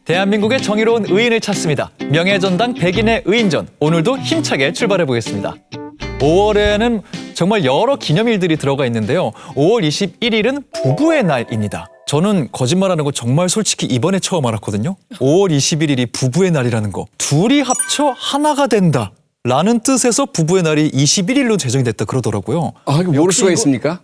대한민국의 정의로운 의인을 찾습니다. 명예전당 백인의 의인전. 오늘도 힘차게 출발해 보겠습니다. 5월에는 정말 여러 기념일들이 들어가 있는데요. 5월 21일은 부부의 날입니다. 저는 거짓말하는 거 정말 솔직히 이번에 처음 알았거든요. 5월 21일이 부부의 날이라는 거. 둘이 합쳐 하나가 된다. 라는 뜻에서 부부의 날이 21일로 제정이 됐다 그러더라고요. 아, 이거 모를 수가 있습니까?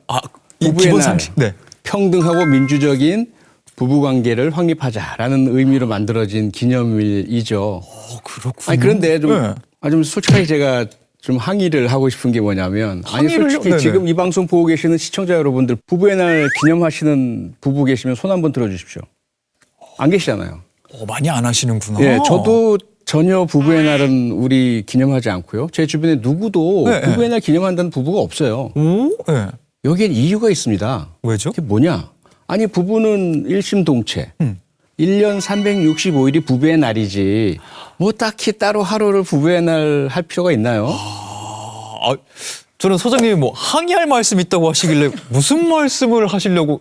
부부의 기본 날. 상식. 네. 평등하고 민주적인 부부관계를 확립하자라는 의미로 만들어진 기념일이죠. 그렇군요. 아니 그런데 좀, 네. 좀 솔직하게 제가 좀 항의를 하고 싶은 게 뭐냐면 아니 솔직히 네네. 지금 이 방송 보고 계시는 시청자 여러분들 부부의 날 기념하시는 부부 계시면 손 한번 들어주십시오. 안 계시잖아요. 많이 안 하시는구나. 예, 저도 전혀 부부의 날은 우리 기념하지 않고요. 제 주변에 누구도 네, 부부의 날 기념한다는 부부가 없어요. 오? 네. 여기엔 이유가 있습니다. 왜죠? 그게 뭐냐? 아니 부부는 일심동체. 1년 365일이 부부의 날이지 뭐 딱히 따로 하루를 부부의 날 할 필요가 있나요? 저는 소장님이 뭐 항의할 말씀 있다고 하시길래 무슨 말씀을 하시려고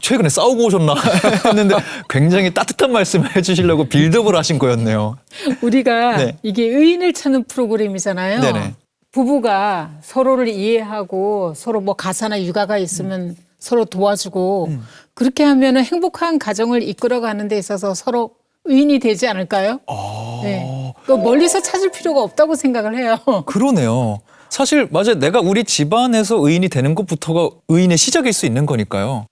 최근에 싸우고 오셨나 했는데 굉장히 따뜻한 말씀을 해주시려고 빌드업을 하신 거였네요. 우리가 네. 이게 의인을 찾는 프로그램이잖아요. 네네. 부부가 서로를 이해하고 서로 뭐 가사나 육아가 있으면 서로 도와주고 그렇게 하면은 행복한 가정을 이끌어가는 데 있어서 서로 의인이 되지 않을까요? 네. 그 멀리서 찾을 필요가 없다고 생각을 해요. 그러네요. 사실 맞아요. 내가 우리 집안에서 의인이 되는 것부터가 의인의 시작일 수 있는 거니까요.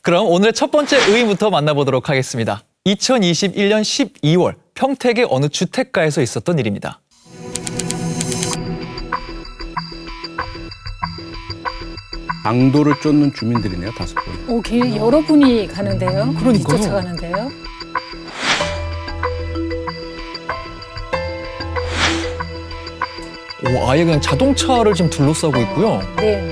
그럼 오늘의 첫 번째 의인부터 만나보도록 하겠습니다. 2021년 12월 평택의 어느 주택가에서 있었던 일입니다. 강도를 쫓는 주민들이네요, 5분. 오, 여러 분이 가는데요. 그러니까요. 뒤쫓아가는데요. 아예 그냥 자동차를 지금 둘러싸고 있고요. 네.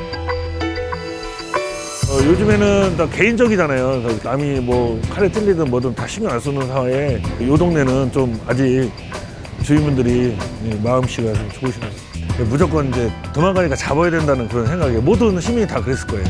요즘에는 다 개인적이잖아요. 그래서 남이 뭐 칼에 찔리든 뭐든 다 신경 안 쓰는 상황에 이 동네는 좀 아직 주민분들이 마음씨가 좀 좋으신 것 같아요. 무조건 이제 도망가니까 잡아야 된다는 그런 생각에 모든 시민이 다 그랬을 거예요.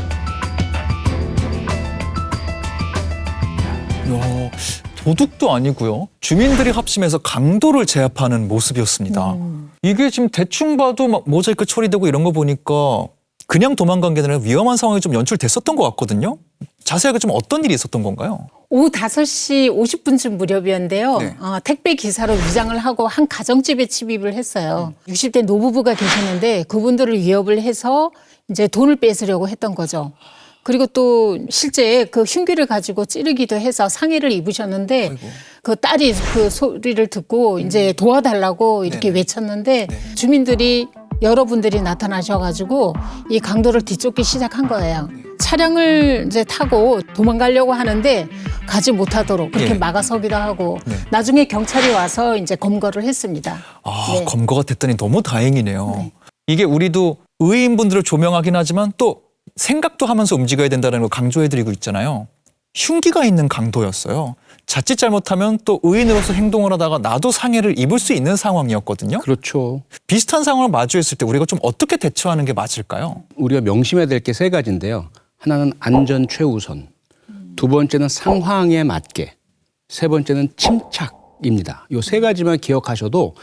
이야, 도둑도 아니고요. 주민들이 합심해서 강도를 제압하는 모습이었습니다. 이게 지금 대충 봐도 막 모자이크 처리되고 이런 거 보니까 그냥 도망간 게 아니라 위험한 상황이 좀 연출됐었던 것 같거든요. 자세하게 좀 어떤 일이 있었던 건가요? 오후 5시 50분쯤 무렵이었는데요. 네. 택배 기사로 위장을 하고 한 가정집에 침입을 했어요. 60대 노부부가 계셨는데 그분들을 위협을 해서 이제 돈을 뺏으려고 했던 거죠. 그리고 또 실제 그 흉기를 가지고 찌르기도 해서 상해를 입으셨는데 아이고. 그 딸이 그 소리를 듣고 이제 도와달라고 이렇게 네네. 외쳤는데 주민들이 여러분들이 나타나셔가지고 이 강도를 뒤쫓기 시작한 거예요. 차량을 이제 타고 도망가려고 하는데 가지 못하도록 그렇게 예. 막아서기도 하고 네. 나중에 경찰이 와서 이제 검거를 했습니다. 네. 검거가 됐더니 너무 다행이네요. 이게 우리도 의인분들을 조명하긴 하지만 또 생각도 하면서 움직여야 된다는 걸 강조해드리고 있잖아요. 흉기가 있는 강도였어요. 자칫 잘못하면 또 의인으로서 행동을 하다가 나도 상해를 입을 수 있는 상황이었거든요. 그렇죠. 비슷한 상황을 마주했을 때 우리가 좀 어떻게 대처하는 게 맞을까요? 우리가 명심해야 될 게 3가지인데요. 하나는 안전 최우선, 두 번째는 상황에 맞게, 세 번째는 침착입니다. 이 3가지만 기억하셔도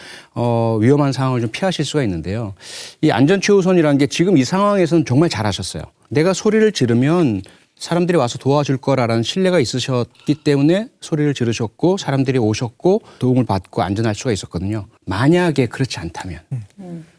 위험한 상황을 좀 피하실 수가 있는데요. 이 안전 최우선이라는 게 지금 이 상황에서는 정말 잘하셨어요. 내가 소리를 지르면 사람들이 와서 도와줄 거라는 신뢰가 있으셨기 때문에 소리를 지르셨고 사람들이 오셨고 도움을 받고 안전할 수가 있었거든요. 만약에 그렇지 않다면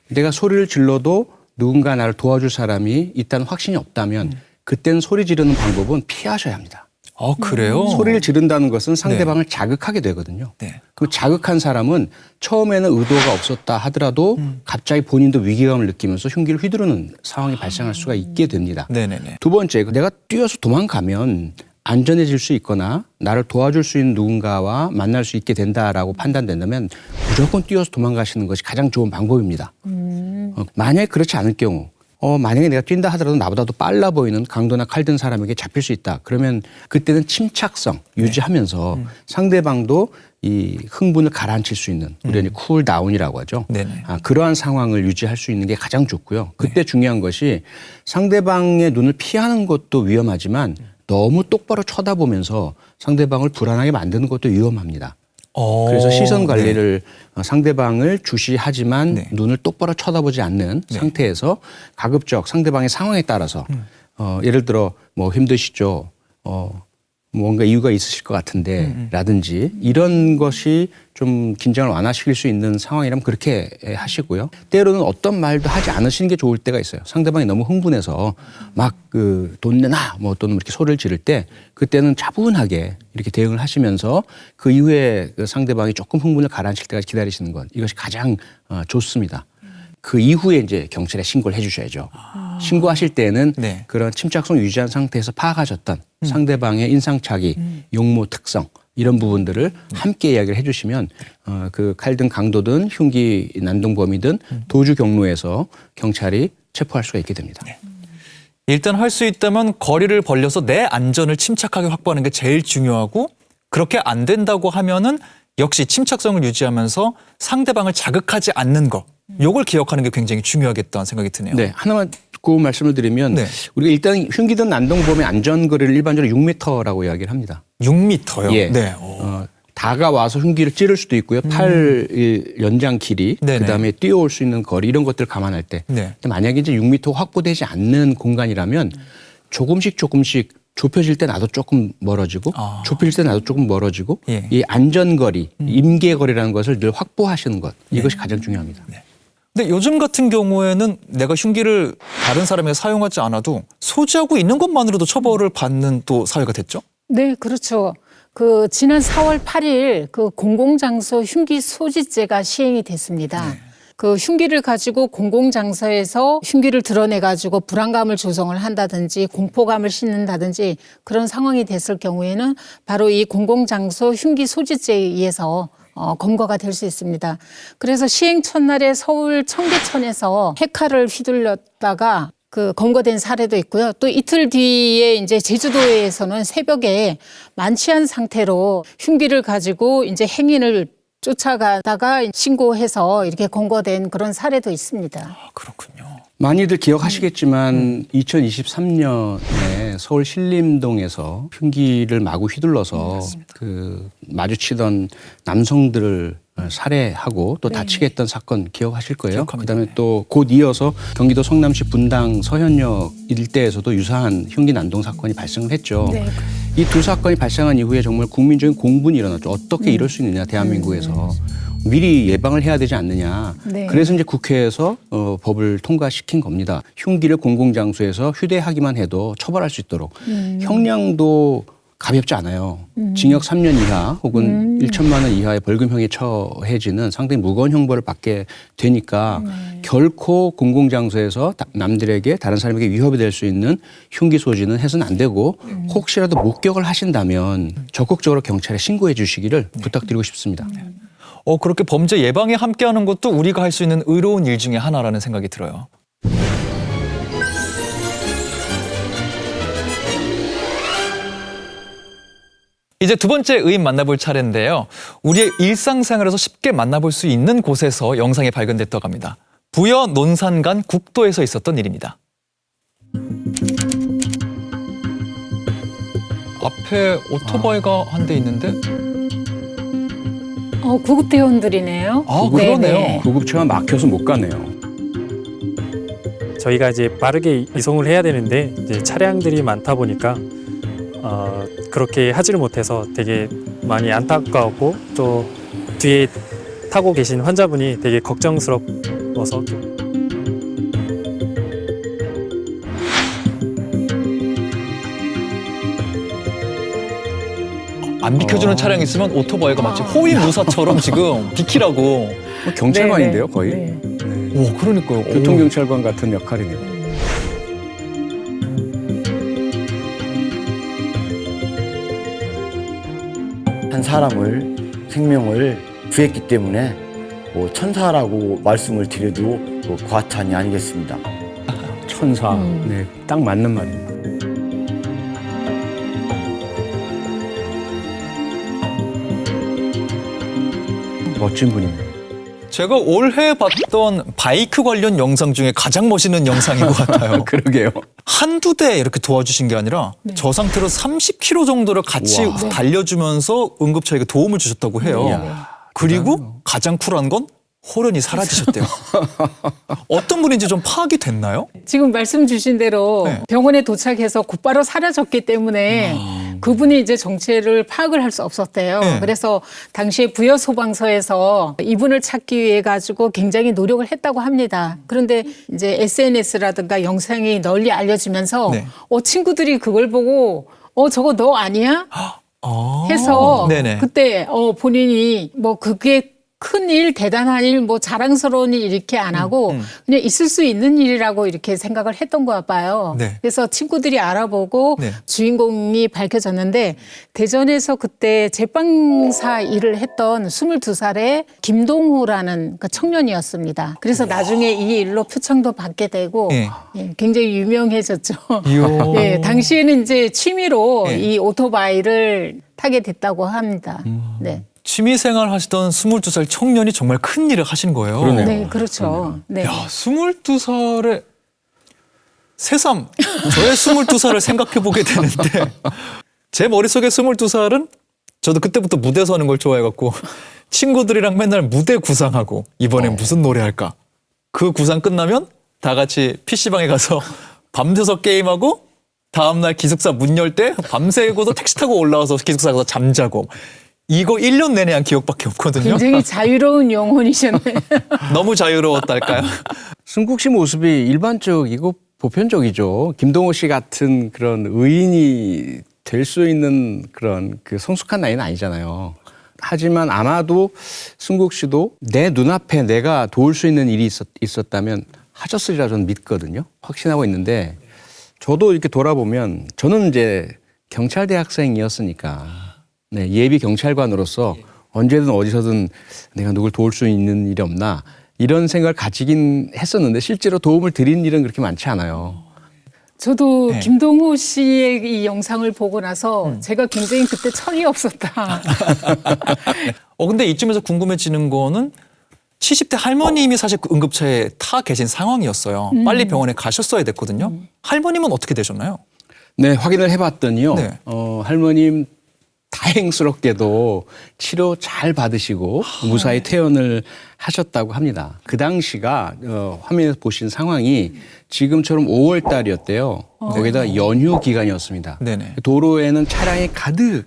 내가 소리를 질러도 누군가 나를 도와줄 사람이 있다는 확신이 없다면 그때는 소리 지르는 방법은 피하셔야 합니다. 아, 그래요? 소리를 지른다는 것은 상대방을 자극하게 되거든요. 네. 그 자극한 사람은 처음에는 의도가 없었다 하더라도 갑자기 본인도 위기감을 느끼면서 흉기를 휘두르는 상황이 발생할 수가 있게 됩니다. 네네네. 두 번째, 내가 뛰어서 도망가면 안전해질 수 있거나 나를 도와줄 수 있는 누군가와 만날 수 있게 된다라고 판단된다면 무조건 뛰어서 도망가시는 것이 가장 좋은 방법입니다. 만약에 그렇지 않을 경우 만약에 내가 뛴다 하더라도 나보다도 빨라 보이는 강도나 칼 든 사람에게 잡힐 수 있다. 그러면 그때는 침착성 유지하면서 상대방도 이 흥분을 가라앉힐 수 있는 우리가 쿨 다운이라고 하죠. 네네. 그러한 상황을 유지할 수 있는 게 가장 좋고요. 그때 중요한 것이 상대방의 눈을 피하는 것도 위험하지만 너무 똑바로 쳐다보면서 상대방을 불안하게 만드는 것도 위험합니다. 그래서 시선 관리를 상대방을 주시하지만 네. 눈을 똑바로 쳐다보지 않는 상태에서 가급적 상대방의 상황에 따라서 예를 들어 뭐 힘드시죠. 뭔가 이유가 있으실 것 같은데 라든지 이런 것이 좀 긴장을 완화시킬 수 있는 상황이라면 그렇게 하시고요. 때로는 어떤 말도 하지 않으시는 게 좋을 때가 있어요. 상대방이 너무 흥분해서 막 돈 내놔 뭐 또는 이렇게 소리를 지를 때 그때는 차분하게 이렇게 대응을 하시면서 그 이후에 그 상대방이 조금 흥분을 가라앉힐 때까지 기다리시는 것 이것이 가장 좋습니다. 그 이후에 이제 경찰에 신고를 해 주셔야죠. 신고하실 때는 네. 그런 침착성 유지한 상태에서 파악하셨던 상대방의 인상착의, 용모 특성 이런 부분들을 함께 이야기를 해 주시면 그 칼든 강도든 흉기 난동범이든 도주 경로에서 경찰이 체포할 수가 있게 됩니다. 일단 할 수 있다면 거리를 벌려서 내 안전을 침착하게 확보하는 게 제일 중요하고 그렇게 안 된다고 하면은 역시 침착성을 유지하면서 상대방을 자극하지 않는 거. 요걸 기억하는 게 굉장히 중요하겠다는 생각이 드네요. 네, 하나만 그 말씀을 드리면 네. 우리가 일단 흉기든 난동범의 안전거리를 일반적으로 6m라고 이야기를 합니다. 6m요? 예. 네. 다가와서 흉기를 찌를 수도 있고요. 팔 연장 길이, 네네. 그다음에 뛰어올 수 있는 거리 이런 것들을 감안할 때. 네. 근데 만약에 이제 6m 확보되지 않는 공간이라면 조금씩 좁혀질 때 나도 조금 멀어지고 좁힐 때 나도 조금 멀어지고 예. 이 안전거리, 임계거리라는 것을 늘 확보하시는 것 이것이 가장 중요합니다. 근데 요즘 같은 경우에는 내가 흉기를 다른 사람에게 사용하지 않아도 소지하고 있는 것만으로도 처벌을 받는 또 사회가 됐죠? 네, 그렇죠. 그 지난 4월 8일 그 공공장소 흉기 소지죄가 시행이 됐습니다. 그 흉기를 가지고 공공장소에서 흉기를 드러내 가지고 불안감을 조성을 한다든지 공포감을 싣는다든지 그런 상황이 됐을 경우에는 바로 이 공공장소 흉기 소지죄에 의해서 검거가 될 수 있습니다. 그래서 시행 첫날에 서울 청계천에서 핵칼을 휘둘렀다가 그 검거된 사례도 있고요. 또 이틀 뒤에 이제 제주도에서는 새벽에 만취한 상태로 흉기를 가지고 이제 행인을 쫓아가다가 신고해서 이렇게 검거된 그런 사례도 있습니다. 그렇군요. 많이들 기억하시겠지만 2023년에 서울 신림동에서 흉기를 마구 휘둘러서 그 마주치던 남성들을 살해하고 또 다치게 했던 사건 기억하실 거예요. 기억합니다. 그다음에 또 곧 이어서 경기도 성남시 분당 서현역 일대에서도 유사한 흉기 난동 사건이 발생을 했죠. 네. 이 두 사건이 발생한 이후에 정말 국민적인 공분이 일어났죠. 어떻게 이럴 수 있느냐 대한민국에서. 미리 예방을 해야 되지 않느냐. 네. 그래서 이제 국회에서 법을 통과시킨 겁니다. 흉기를 공공장소에서 휴대하기만 해도 처벌할 수 있도록. 형량도 가볍지 않아요. 징역 3년 이하 혹은 1천만 원 이하의 벌금형에 처해지는 상당히 무거운 형벌을 받게 되니까 결코 공공장소에서 남들에게 다른 사람에게 위협이 될 수 있는 흉기 소지는 해서는 안 되고 혹시라도 목격을 하신다면 적극적으로 경찰에 신고해 주시기를 부탁드리고 싶습니다. 그렇게 범죄 예방에 함께하는 것도 우리가 할 수 있는 의로운 일 중에 하나라는 생각이 들어요. 이제 두 번째 의인 만나볼 차례인데요. 우리의 일상생활에서 쉽게 만나볼 수 있는 곳에서 영상이 발견됐다고 합니다. 부여 논산간 국도에서 있었던 일입니다. 앞에 오토바이가 한 대 있는데 구급대원들이네요. 그러네요. 네네. 구급차가 막혀서 못 가네요. 저희가 이제 빠르게 이송을 해야 되는데 이제 차량들이 많다 보니까 그렇게 하지를 못해서 되게 많이 안타까웠고 또 뒤에 타고 계신 환자분이 되게 걱정스러워서 좀 안 비켜주는 차량이 있으면 오토바이가 마치 호위무사처럼 지금 비키라고. 경찰관인데요, 거의. 네. 오, 그러니까요. 교통경찰관 같은 역할이네요. 한 사람을 생명을 구했기 때문에 천사라고 말씀을 드려도 과찬이 아니겠습니다. 천사. 네, 딱 맞는 말입니다. 멋진 분이네요. 제가 올해 봤던 바이크 관련 영상 중에 가장 멋있는 영상인 것 같아요. 그러게요. 한두 대 이렇게 도와주신 게 아니라 저 상태로 30km 정도를 같이 우와. 달려주면서 응급처에게 도움을 주셨다고 해요. 이야, 그리고 가장 쿨한 건 호련이 사라지셨대요. 어떤 분인지 좀 파악이 됐나요? 지금 말씀 주신 대로 네. 병원에 도착해서 곧바로 사라졌기 때문에 그분이 이제 정체를 파악을 할 수 없었대요. 네. 그래서 당시에 부여소방서에서 이분을 찾기 위해 가지고 굉장히 노력을 했다고 합니다. 그런데 이제 SNS라든가 영상이 널리 알려지면서 네. 친구들이 그걸 보고 저거 너 아니야? 아. 해서 네네. 그때 본인이 뭐 그게 큰 일, 대단한 일, 뭐 자랑스러운 일 이렇게 안 하고 그냥 있을 수 있는 일이라고 이렇게 생각을 했던 거야 봐요. 네. 그래서 친구들이 알아보고 네. 주인공이 밝혀졌는데 대전에서 그때 제빵사 일을 했던 22살의 김동호라는 그 청년이었습니다. 그래서 나중에 이 일로 표창도 받게 되고 네. 예, 굉장히 유명해졌죠. 이야. 예, 당시에는 이제 취미로 네. 이 오토바이를 타게 됐다고 합니다. 네. 취미생활 하시던 22살 청년이 정말 큰 일을 하신 거예요. 그러네요. 네, 그렇죠. 네. 야, 22살에 새삼 저의 22살을 생각해 보게 되는데 제 머릿속에 22살은 저도 그때부터 무대 서는 걸 좋아해갖고 친구들이랑 맨날 무대 구상하고 이번엔 무슨 노래 할까? 그 구상 끝나면 다 같이 PC방에 가서 밤새서 게임하고 다음날 기숙사 문 열 때 밤새고도 택시 타고 올라와서 기숙사 가서 잠자고 이거 1년 내내 한 기억밖에 없거든요. 굉장히 자유로운 영혼이셨네. 너무 자유로웠달까요? 승국 씨 모습이 일반적이고 보편적이죠. 김동호 씨 같은 그런 의인이 될 수 있는 그런 그 성숙한 나이는 아니잖아요. 하지만 아마도 승국 씨도 내 눈앞에 내가 도울 수 있는 일이 있었다면 하셨으리라 저는 믿거든요. 확신하고 있는데 저도 이렇게 돌아보면 저는 이제 경찰대 학생이었으니까 네, 예비 경찰관으로서 언제든 어디서든 내가 누굴 도울 수 있는 일이 없나 이런 생각을 가지긴 했었는데 실제로 도움을 드린 일은 그렇게 많지 않아요. 저도 네. 김동호 씨의 이 영상을 보고 나서 제가 굉장히 그때 철이 없었다. 근데 이쯤에서 궁금해지는 거는 70대 할머님이 사실 그 응급차에 타 계신 상황이었어요. 빨리 병원에 가셨어야 됐거든요. 할머님은 어떻게 되셨나요? 네, 확인을 해봤더니요. 네. 할머님 다행스럽게도 치료 잘 받으시고 무사히 퇴원을 하셨다고 합니다. 그 당시가 화면에서 보신 상황이 지금처럼 5월 달이었대요. 거기다 연휴 기간이었습니다. 네네. 도로에는 차량이 가득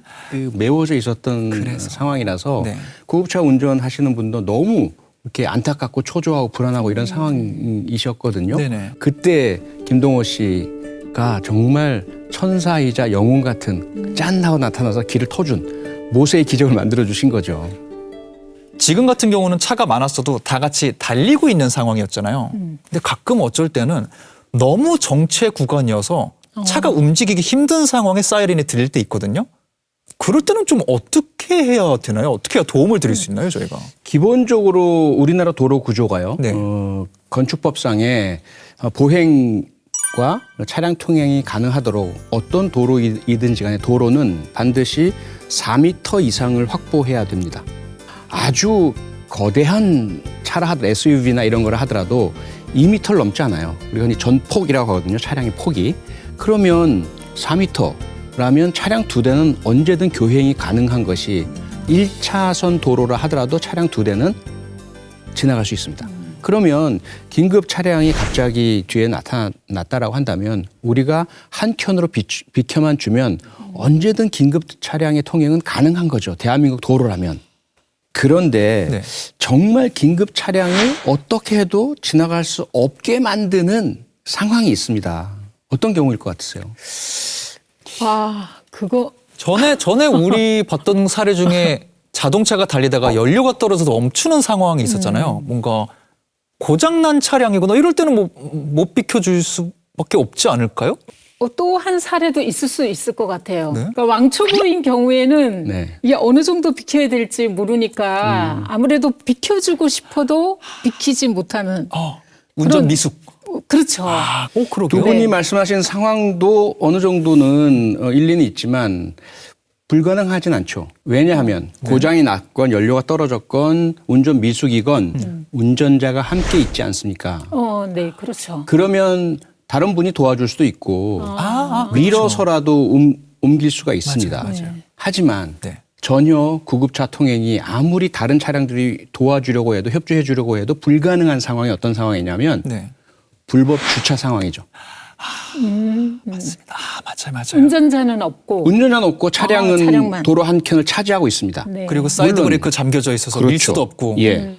메워져 있었던 그래서. 상황이라서 네. 구급차 운전하시는 분도 너무 이렇게 안타깝고 초조하고 불안하고 이런 상황이셨거든요. 네네. 그때 김동호 씨가 정말 천사이자 영웅 같은 짠 하고 나타나서 길을 터준 모세의 기적을 만들어 주신 거죠. 지금 같은 경우는 차가 많았어도 다 같이 달리고 있는 상황이었잖아요. 근데 가끔 어쩔 때는 너무 정체 구간이어서 차가 움직이기 힘든 상황에 사이렌이 들릴 때 있거든요. 그럴 때는 좀 어떻게 해야 되나요? 어떻게 해야 도움을 드릴 수 있나요, 저희가? 기본적으로 우리나라 도로 구조가요. 네. 건축법상에 보행과 차량 통행이 가능하도록 어떤 도로이든지 간에 도로는 반드시 4m 이상을 확보해야 됩니다. 아주 거대한 차라 하더라도 SUV나 이런 걸 하더라도 2m를 넘지 않아요. 우리가 흔히 전폭이라고 하거든요. 차량의 폭이. 그러면 4m라면 차량 2대는 언제든 교행이 가능한 것이 1차선 도로라 하더라도 차량 2대는 지나갈 수 있습니다. 그러면 긴급 차량이 갑자기 뒤에 나타났다라고 한다면 우리가 한 켠으로 비켜만 주면 언제든 긴급 차량의 통행은 가능한 거죠. 대한민국 도로라면. 그런데 네. 정말 긴급 차량을 어떻게 해도 지나갈 수 없게 만드는 상황이 있습니다. 어떤 경우일 것 같으세요? 와, 그거 전에 우리 봤던 사례 중에 자동차가 달리다가 연료가 떨어져서 멈추는 상황이 있었잖아요. 뭔가 고장난 차량이거나 이럴 때는 못 비켜줄 수밖에 없지 않을까요? 또 한 사례도 있을 수 있을 것 같아요. 네. 그러니까 왕초보인 경우에는 네. 이게 어느 정도 비켜야 될지 모르니까 아무래도 비켜주고 싶어도 비키지 못하는 운전 그런- 미숙. 그렇죠. 그러게요. 두 분이 네. 말씀하신 상황도 어느 정도는 일리는 있지만 불가능하진 않죠. 왜냐하면 고장이 났건 연료가 떨어졌건 운전 미숙이건 운전자가 함께 있지 않습니까? 네, 그렇죠. 그러면 다른 분이 도와줄 수도 있고 밀어서라도 옮길 수가 있습니다. 맞아요. 하지만 네. 전혀 구급차 통행이 아무리 다른 차량들이 도와주려고 해도 협조해 주려고 해도 불가능한 상황이 어떤 상황이냐면 네. 불법 주차 상황이죠. 맞습니다. 맞아요. 운전자는 없고. 운전자는 없고 차량은 차량만. 도로 한 켠을 차지하고 있습니다. 네. 그리고 사이드 물론- 브레이크 잠겨져 있어서 밀 그렇죠. 수도 없고. 예.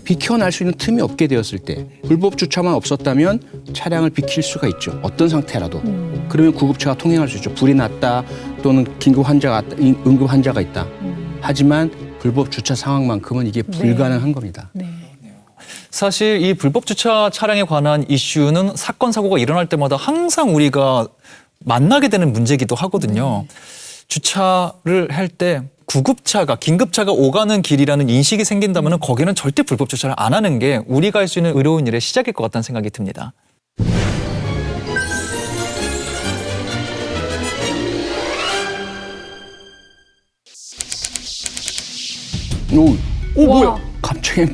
비켜날 수 있는 틈이 없게 되었을 때 불법 주차만 없었다면 차량을 비킬 수가 있죠. 어떤 상태라도. 그러면 구급차가 통행할 수 있죠. 불이 났다 또는 긴급 환자가 왔다, 응급 환자가 있다. 하지만 불법 주차 상황만큼은 이게 불가능한 겁니다. 네. 사실 이 불법 주차 차량에 관한 이슈는 사건 사고가 일어날 때마다 항상 우리가 만나게 되는 문제이기도 하거든요. 주차를 할 때 구급차가 긴급차가 오가는 길이라는 인식이 생긴다면 거기는 절대 불법 주차를 안 하는 게 우리가 할 수 있는 의로운 일의 시작일 것 같다는 생각이 듭니다. 오, 와. 뭐야? 갑자기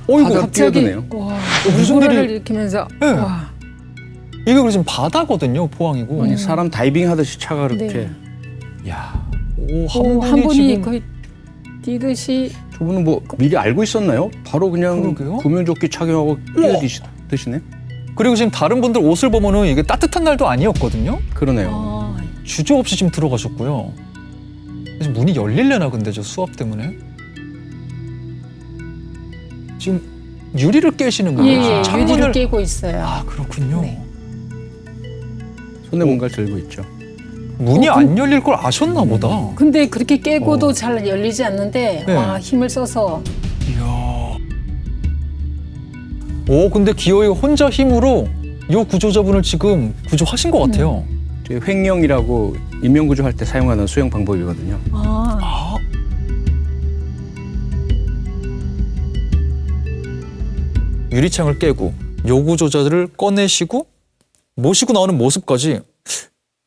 이거 바다로 갑자기 뛰어드네요. 와, 무슨 물보라를 일이- 일으키면서 네. 와. 이게 그리고 지금 바다거든요, 포항이고. 아니, 사람 다이빙 하듯이 차가 그렇게. 네. 야, 한 분이 지금 거의 뛰듯이 저분은 뭐 미리 알고 있었나요? 바로 그냥 그러게요. 구명조끼 착용하고 뛰어드시네. 그리고 지금 다른 분들 옷을 보면은 이게 따뜻한 날도 아니었거든요. 그러네요. 주저없이 지금 들어가셨고요. 지금 문이 열릴려나 근데 저 수압 때문에 지금 유리를 깨시는 거예요. 예, 지금 유리를 깨고 있어요. 그렇군요. 네. 손에 뭔가를 들고 있죠. 문이 안 열릴 걸 아셨나 보다. 근데 그렇게 깨고도 잘 열리지 않는데 네. 와, 힘을 써서 이야. 근데 기어이 혼자 힘으로 이 구조자분을 지금 구조하신 것 같아요. 저희 횡령이라고 인명구조할 때 사용하는 수영 방법이거든요. 유리창을 깨고 요구조자들을 꺼내시고 모시고 나오는 모습까지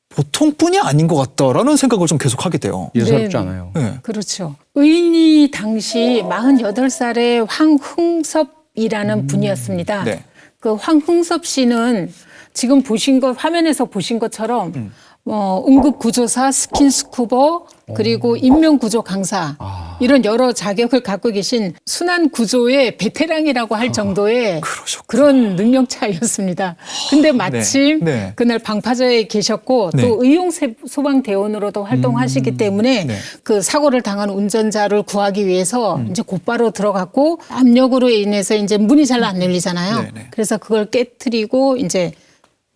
보통 뿐이 아닌 것 같다라는 생각을 좀 계속 하게 돼요. 예사롭지 네. 않아요. 네. 그렇죠. 의인이 당시 48살의 황흥섭이라는 분이었습니다. 네. 그 황흥섭 씨는 지금 보신 것 화면에서 보신 것처럼 응급구조사, 스킨스쿠버 그리고 인명구조 강사 이런 여러 자격을 갖고 계신 순환구조의 베테랑이라고 할 정도의 그러셨구나. 그런 능력자였습니다. 근데 마침 네. 그날 방파제에 계셨고 네. 또 의용 소방대원으로도 활동하시기 때문에 네. 그 사고를 당한 운전자를 구하기 위해서 이제 곧바로 들어갔고 압력으로 인해서 이제 문이 잘 안 열리잖아요. 네, 네. 그래서 그걸 깨트리고 이제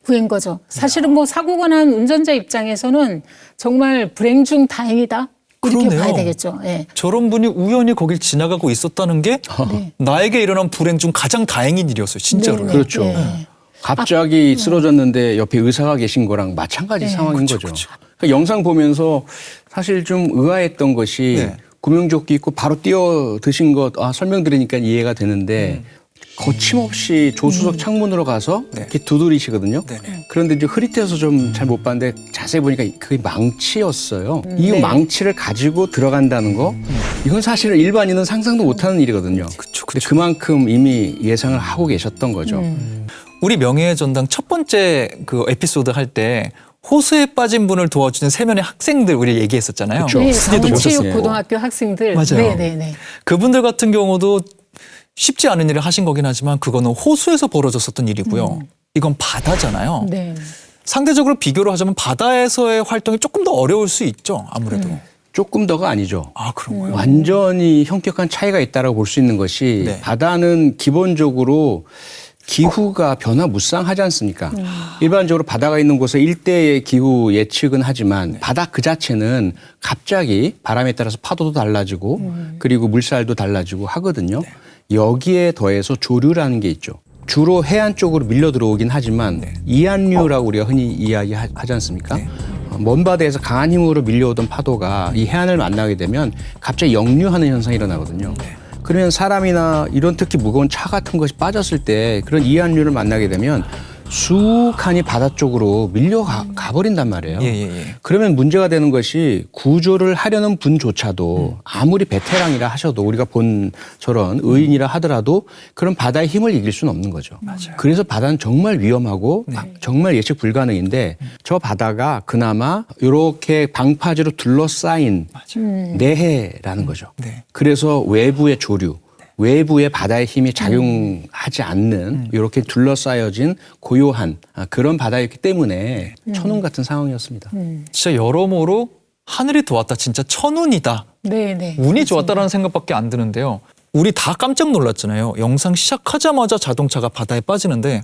구한 거죠. 사실은 뭐 사고가 난 운전자 입장에서는 정말 불행 중 다행이다. 이렇게 그러네요. 봐야 되겠죠. 예. 저런 분이 우연히 거길 지나가고 있었다는 게 네. 나에게 일어난 불행 중 가장 다행인 일이었어요. 진짜로. 네, 그렇죠. 네. 갑자기 쓰러졌는데 옆에 의사가 계신 거랑 마찬가지 네. 상황인 그쵸, 거죠. 그쵸. 그러니까 영상 보면서 사실 좀 의아했던 것이 네. 구명조끼 입고 바로 뛰어드신 것 설명 들으니까 이해가 되는데 거침없이 조수석 창문으로 가서 네. 이렇게 두드리시거든요. 네네. 그런데 이제 흐릿해서 좀 잘 못 봤는데 자세히 보니까 그게 망치였어요. 이 네. 망치를 가지고 들어간다는 거 이건 사실은 일반인은 상상도 못하는 일이거든요. 그쵸, 근데 그만큼 이미 예상을 하고 계셨던 거죠. 우리 명예의 전당 첫 번째 그 에피소드 할 때 호수에 빠진 분을 도와주는 세면의 학생들 우리 얘기했었잖아요. 그쵸. 네, 스디도 모셨어요. 강원체육고등학교 학생들. 맞아요. 네네네. 그분들 같은 경우도 쉽지 않은 일을 하신 거긴 하지만 그거는 호수에서 벌어졌었던 일이고요. 이건 바다잖아요. 네. 상대적으로 비교를 하자면 바다에서의 활동이 조금 더 어려울 수 있죠. 아무래도. 조금 더가 아니죠. 그런 거예요. 완전히 현격한 차이가 있다고 볼 수 있는 것이 네. 바다는 기본적으로 기후가 변화무쌍하지 않습니까? 일반적으로 바다가 있는 곳에 일대의 기후 예측은 하지만 바다 그 자체는 갑자기 바람에 따라서 파도도 달라지고 그리고 물살도 달라지고 하거든요. 여기에 더해서 조류라는 게 있죠. 주로 해안 쪽으로 밀려 들어오긴 하지만 이안류라고 우리가 흔히 이야기하지 않습니까? 먼 바다에서 강한 힘으로 밀려오던 파도가 이 해안을 만나게 되면 갑자기 역류하는 현상이 일어나거든요. 그러면 사람이나 이런 특히 무거운 차 같은 것이 빠졌을 때 그런 이안류를 만나게 되면 수칸이 바다 쪽으로 밀려가 버린단 말이에요. 예, 예, 예. 그러면 문제가 되는 것이 구조를 하려는 분조차도 아무리 베테랑이라 하셔도 우리가 본 저런 의인이라 하더라도 그런 바다의 힘을 이길 수는 없는 거죠. 맞아요. 그래서 바다는 정말 위험하고 정말 예측 불가능인데 저 바다가 그나마 이렇게 방파제로 둘러싸인 내해라는 거죠. 네. 그래서 외부의 조류, 외부의 바다의 힘이 작용하지 않는 이렇게 둘러싸여진 고요한 그런 바다였기 때문에 천운 같은 상황이었습니다. 진짜 여러모로 하늘이 도왔다. 진짜 천운이다. 네, 네. 운이 좋았다라는 생각밖에 안 드는데요. 우리 다 깜짝 놀랐잖아요. 영상 시작하자마자 자동차가 바다에 빠지는데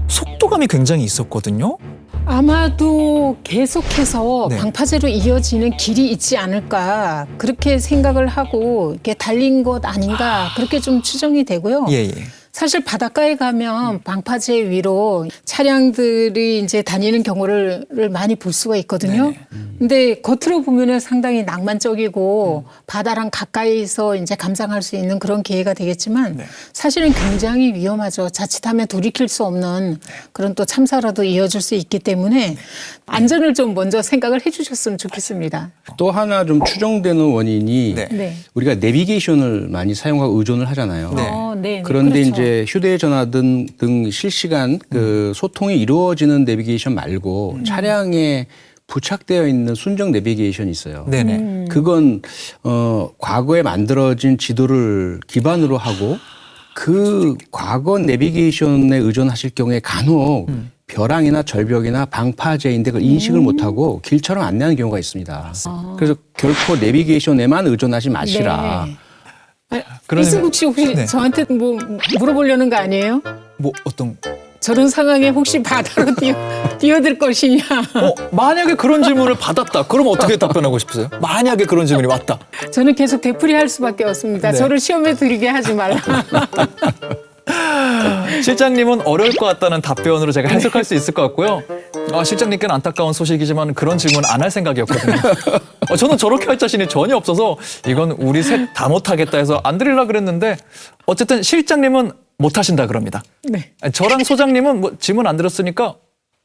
속도감이 굉장히 있었거든요. 아마도 계속해서 네. 방파제로 이어지는 길이 있지 않을까 그렇게 생각을 하고 이렇게 달린 것 아닌가 그렇게 좀 추정이 되고요. 예, 예. 사실 바닷가에 가면 방파제 위로 차량들이 이제 다니는 경우를 많이 볼 수가 있거든요. 근데 겉으로 보면은 상당히 낭만적이고 바다랑 가까이서 이제 감상할 수 있는 그런 기회가 되겠지만 네. 사실은 굉장히 위험하죠. 자칫하면 돌이킬 수 없는 그런 또 참사라도 이어질 수 있기 때문에 안전을 좀 먼저 생각을 해주셨으면 좋겠습니다. 또 하나 좀 추정되는 원인이 네. 네. 우리가 내비게이션을 많이 사용하고 의존을 하잖아요. 네. 그런데 그렇죠. 이제 휴대전화 등 실시간 그 소통이 이루어지는 내비게이션 말고 차량에 부착되어 있는 순정 내비게이션이 있어요. 네네. 그건 과거에 만들어진 지도를 기반으로 하고 그 과거 내비게이션에 의존하실 경우에 간혹 벼랑이나 절벽이나 방파제인데 그걸 인식을 못하고 길처럼 안내하는 경우가 있습니다. 그래서 결코 내비게이션에만 의존하지 마시라. 네. 그러면- 이승국 씨 혹시 네. 저한테 뭐 물어보려는 거 아니에요? 뭐 어떤 저런 상황에 혹시 바다로 뛰어들 것이냐? 만약에 그런 질문을 받았다. 그럼 어떻게 답변하고 싶으세요? 만약에 그런 질문이 왔다. 저는 계속 되풀이할 수밖에 없습니다. 네. 저를 시험에 들게 하지 말라. 실장님은 어려울 것 같다는 답변으로 제가 해석할 수 있을 것 같고요. 실장님께는 안타까운 소식이지만 그런 질문 안 할 생각이었거든요. 저는 저렇게 할 자신이 전혀 없어서 이건 우리 셋 다 못하겠다 해서 안 드리려고 그랬는데 어쨌든 실장님은 못하신다 그럽니다. 네. 저랑 소장님은 뭐 질문 안 드렸으니까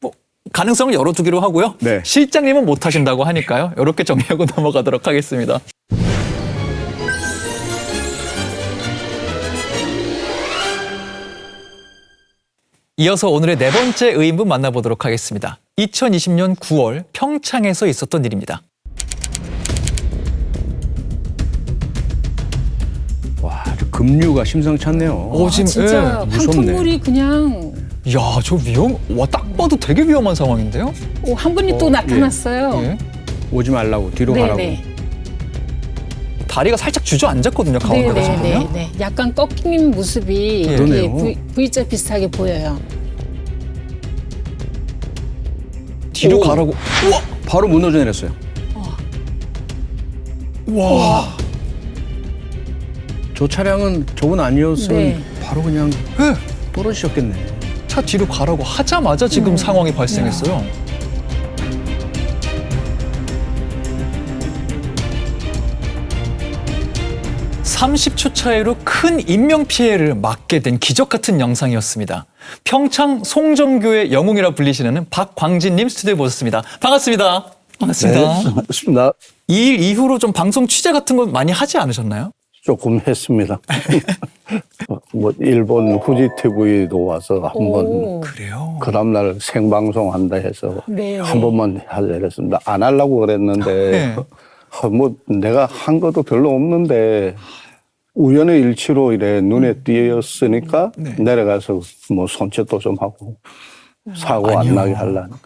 뭐 가능성을 열어두기로 하고요. 네. 실장님은 못하신다고 하니까요. 이렇게 정리하고 넘어가도록 하겠습니다. 이어서 오늘의 네 번째 의인분 만나보도록 하겠습니다. 2020년 9월 평창에서 있었던 일입니다. 와, 저 급류가 심상치 않네요. 지금, 진짜 예, 무섭네. 황토물이 그냥 야, 저 딱 봐도 되게 위험한 상황인데요? 한 분이 또 나타났어요. 예. 오지 말라고 뒤로 가라고. 네네. 다리가 살짝 주저앉았거든요, 가운데가 지금요. 네. 약간 꺾인 모습이 예. 이렇게 그러네요. V자 비슷하게 보여요. 뒤로 가라고. 우와! 바로 무너져 내렸어요. 와! 저 차량은 저분 아니었으면 네. 바로 그냥 예. 떨어지셨겠네. 차 뒤로 가라고 하자마자 지금 상황이 발생했어요. (30초) 차이로 큰 인명피해를 막게 된 기적 같은 영상이었습니다. 평창 송정교의 영웅이라 불리시는 박광진님 스튜디오에 모셨습니다. 반갑습니다. 반갑습니다. 반갑습니다. 이 일 이후로 좀 방송 취재 같은 거 많이 하지 않으셨나요? 조금 했습니다. 뭐 일본 후지 TV도 와서 한번 오. 그래요? 그 다음날 생방송 한다 해서 네. 한 번만 하자 그랬습니다. 안 하려고 그랬는데 네. 뭐 내가 한 것도 별로 없는데 우연의 일치로 이래 눈에 띄었으니까 네. 내려가서 뭐 손짓도 좀 하고 사고 아니요. 안 나게 하려니까.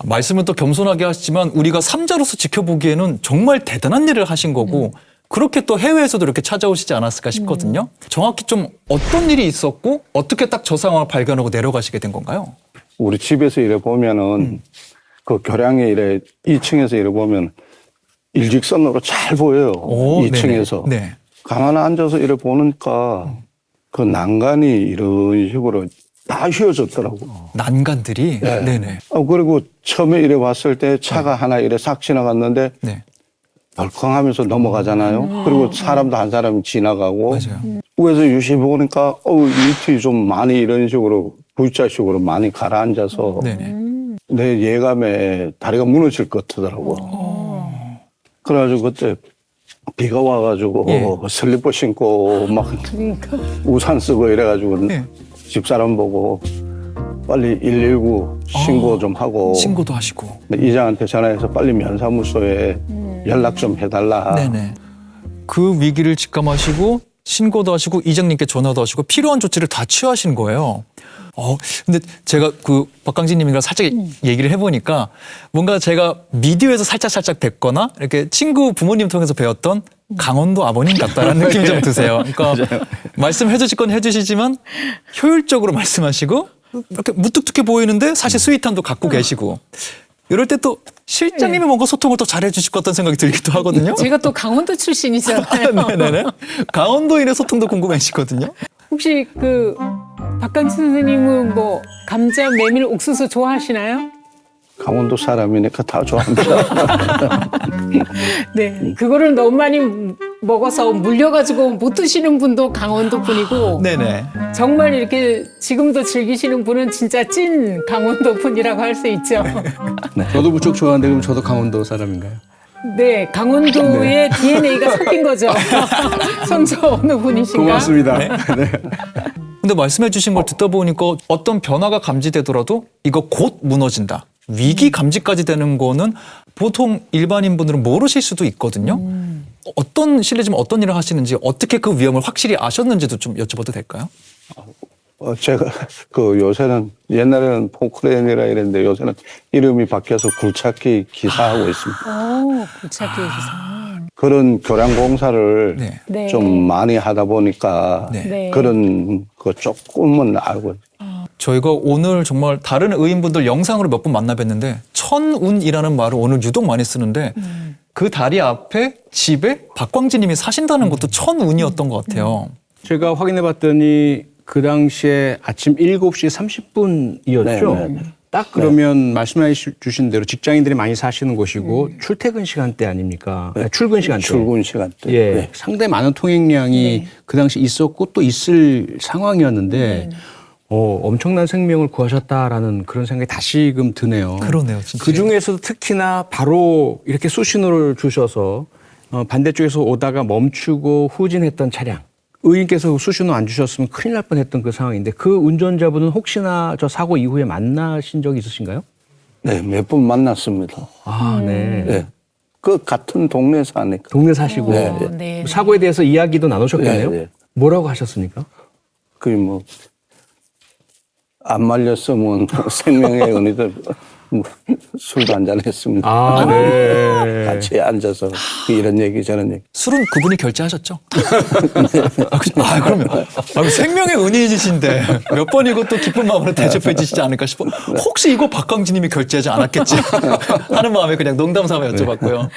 말씀은 또 겸손하게 하시지만 우리가 삼자로서 지켜보기에는 정말 대단한 일을 하신 거고 그렇게 또 해외에서도 이렇게 찾아오시지 않았을까 싶거든요. 정확히 좀 어떤 일이 있었고 어떻게 딱 저 상황을 발견하고 내려가시게 된 건가요? 우리 집에서 이래 보면은 그 교량에 이래 2층에서 이래 보면 일직선으로 잘 보여요. 오, 2층에서. 네네. 네. 가만 앉아서 이래 보니까 그 난간이 이런 식으로 다 휘어졌더라고. 난간들이 네네. 그리고 처음에 이래 왔을 때 차가 하나 이래 싹 지나갔는데 네. 벌컹하면서 넘어가잖아요. 그리고 사람도 한 사람이 지나가고 맞아요. 위에서 유심히 보니까 밑이 좀 많이 이런 식으로 V자식으로 많이 가라앉아서 네네. 내 예감에 다리가 무너질 것 같더라고. 그래가지고 그때 비가 와가지고 예. 슬리퍼 신고 막 우산 쓰고 이래가지고 예. 집사람 보고 빨리 119 신고 좀 하고 신고도 하시고. 이장한테 전화해서 빨리 면사무소에 연락 좀 해달라. 네네. 그 위기를 직감하시고 신고도 하시고 이장님께 전화도 하시고 필요한 조치를 다 취하신 거예요. 근데 제가 그 박강진님이랑 살짝 얘기를 해보니까 뭔가 제가 미디어에서 살짝 뵙거나 이렇게 친구 부모님 통해서 배웠던 강원도 아버님 같다라는 느낌이 좀 드세요. 그러니까 말씀해 주실 건 해주시지만 효율적으로 말씀하시고 이렇게 무뚝뚝해 보이는데 사실 스윗함도 갖고 계시고 이럴 때 또 실장님이 뭔가 소통을 더 잘해 주실 것 같다는 생각이 들기도 하거든요. 제가 또 강원도 출신이잖아요. 네네네. 강원도인의 소통도 궁금해지거든요. 혹시 그 박강진 선생님은 뭐 감자, 메밀, 옥수수 좋아하시나요? 강원도 사람이니까 다 좋아합니다. 네, 그거를 너무 많이 먹어서 물려가지고 못 드시는 분도 강원도 분이고 네네. 정말 이렇게 지금도 즐기시는 분은 진짜 찐 강원도 분이라고 할 수 있죠. 저도 무척 좋아하는데 그럼 저도 강원도 사람인가요? 네, 강원도의 DNA가 섞인 거죠. 선조 어느 분이신가? 고맙습니다. 네. 근데 말씀해 주신 걸 듣다 보니까 어떤 변화가 감지되더라도 이거 곧 무너진다. 위기 감지까지 되는 거는 보통 일반인 분들은 모르실 수도 있거든요. 어떤 실례지만 어떤 일을 하시는지 어떻게 그 위험을 확실히 아셨는지도 좀 여쭤봐도 될까요? 제가 그 요새는 옛날에는 포크레인이라 이랬는데 요새는 이름이 바뀌어서 굴착기 기사하고 있습니다. 오, 굴착기 기사. 그런 교량 공사를 네. 네. 좀 많이 하다 보니까 네. 네. 그런 거 조금은 알고 있어요. 저희가 오늘 정말 다른 의인분들 영상으로 몇 번 만나 뵀는데 천운이라는 말을 오늘 유독 많이 쓰는데 그 다리 앞에 집에 박광진 님이 사신다는 것도 천운이었던 것 같아요. 제가 확인해 봤더니 그 당시에 아침 7시 30분이었죠. 네, 네, 네. 딱 그러면 말씀해 주신 대로 직장인들이 많이 사시는 곳이고 출퇴근 시간대 아닙니까? 출근 시간대. 출근 시간대. 예, 네. 상당히 많은 통행량이 네. 그 당시 있었고 또 있을 상황이었는데 엄청난 생명을 구하셨다라는 그런 생각이 다시금 드네요. 그러네요, 진짜. 그 중에서도 특히나 바로 이렇게 수신호를 주셔서 반대쪽에서 오다가 멈추고 후진했던 차량. 의인께서 수신호 안 주셨으면 큰일 날 뻔했던 그 상황인데 그 운전자분은 혹시나 저 사고 이후에 만나신 적이 있으신가요? 네, 몇 번 만났습니다. 아, 네. 네. 그 같은 동네 사니까. 동네 사시고 네, 네. 네. 사고에 대해서 이야기도 나누셨겠네요. 네, 네. 뭐라고 하셨습니까? 그게 뭐, 안 말렸으면 생명의 은혜들 술도 한잔 했습니다. 아, 네. 같이 앉아서 이런 얘기 저런 얘기. 술은 그분이 결제하셨죠? 그러면 생명의 은인이신데 몇 번이고 또 기쁜 마음으로 대접해 주시지 않을까 싶어. 혹시 이거 박광진 님이 결제하지 않았겠지 하는 마음에 그냥 농담 삼아 여쭤봤고요.